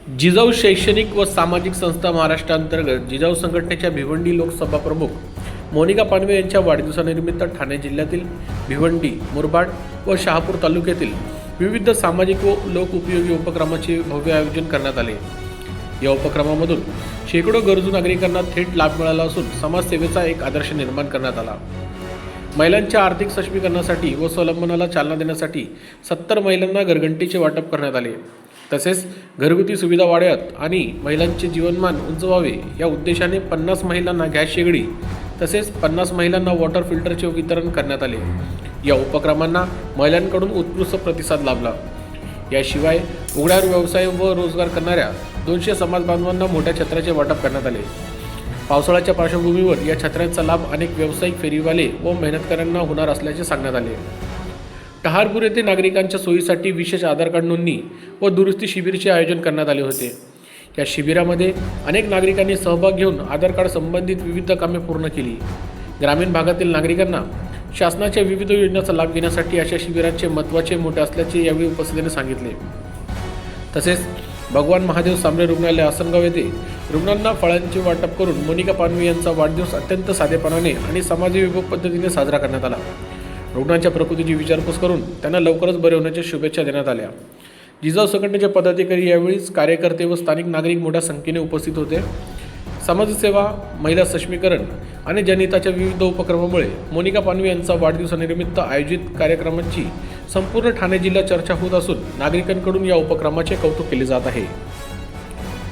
जिजाऊ शैक्षणिक व सामाजिक संस्था महाराष्ट्रांतर्गत जिजाऊ संघटनेच्या भिवंडी लोकसभा प्रमुख मोनिका पानवे यांच्या वाढदिवसानिमित्त ठाणे जिल्ह्यातील भिवंडी, मुरबाड व शहापूर तालुक्यातील विविध सामाजिक व लोकउपयोगी उपक्रमाचे भव्य आयोजन करण्यात आले। या उपक्रमामधून शेकडो गरजू नागरिकांना थेट लाभ मिळाला असून समाजसेवेचा एक आदर्श निर्माण करण्यात आला। महिलांच्या आर्थिक सक्षमीकरणासाठी व स्वावलंबनाला चालना देण्यासाठी 70 महिलांना घरघंटीचे वाटप करण्यात आले। तसेच घरगुती सुविधा वाढाव्यात आणि महिलांचे जीवनमान उंच व्हावे या उद्देशाने 50 महिलांना गॅस शेगडी तसेच 50 महिलांना वॉटर फिल्टरचे वितरण करण्यात आले। या उपक्रमांना महिलांकडून उत्कृष्ट प्रतिसाद लाभला। याशिवाय उघड्यावर व्यवसाय व रोजगार करणाऱ्या 200 समाज बांधवांना मोठ्या छत्राचे वाटप करण्यात आले। पावसाळ्याच्या पार्श्वभूमीवर या छत्र्यांचा लाभ अनेक व्यावसायिक फेरीवाले व मेहनतकऱ्यांना होणार असल्याचे सांगण्यात आले। टहारपूर येथे नागरिकांच्या सोयीसाठी विशेष आधार कार्ड नोंदणी व दुरुस्ती शिबिराचे आयोजन करण्यात आले होते। या शिबिरामध्ये अनेक नागरिकांनी सहभाग घेऊन आधार कार्ड संबंधित विविध कामे पूर्ण केली। ग्रामीण भागातील नागरिकांना शासनाच्या विविध योजनांचा लाभ घेण्यासाठी अशा शिबिरांचे महत्त्वाचे मोठे असल्याचे यावेळी उपस्थितांनी सांगितले। तसेच भगवान महादेव सांबरे रुग्णालय आसनगाव येथे रुग्णांना फळांचे वाटप करून मोनिका पानवे यांचा वाढदिवस अत्यंत साधेपणाने आणि समाजविमुख पद्धतीने साजरा करण्यात आला। रुग्णांच्या प्रकृतीची विचारपूस करून त्यांना लवकरच बरे होण्याच्या शुभेच्छा देण्यात आल्या। जिजाऊ संघटनेचे पदाधिकारी यावेळी कार्यकर्ते व स्थानिक नागरिक मोठ्या संख्येने उपस्थित होते। समाजसेवा, महिला सक्षमीकरण आणि जनहिताच्या विविध उपक्रमामुळे मोनिका पानवे यांचा वाढदिवसानिमित्त आयोजित कार्यक्रमाची संपूर्ण ठाणे जिल्ह्यात चर्चा होत असून नागरिकांकडून या उपक्रमाचे कौतुक केले जात आहे।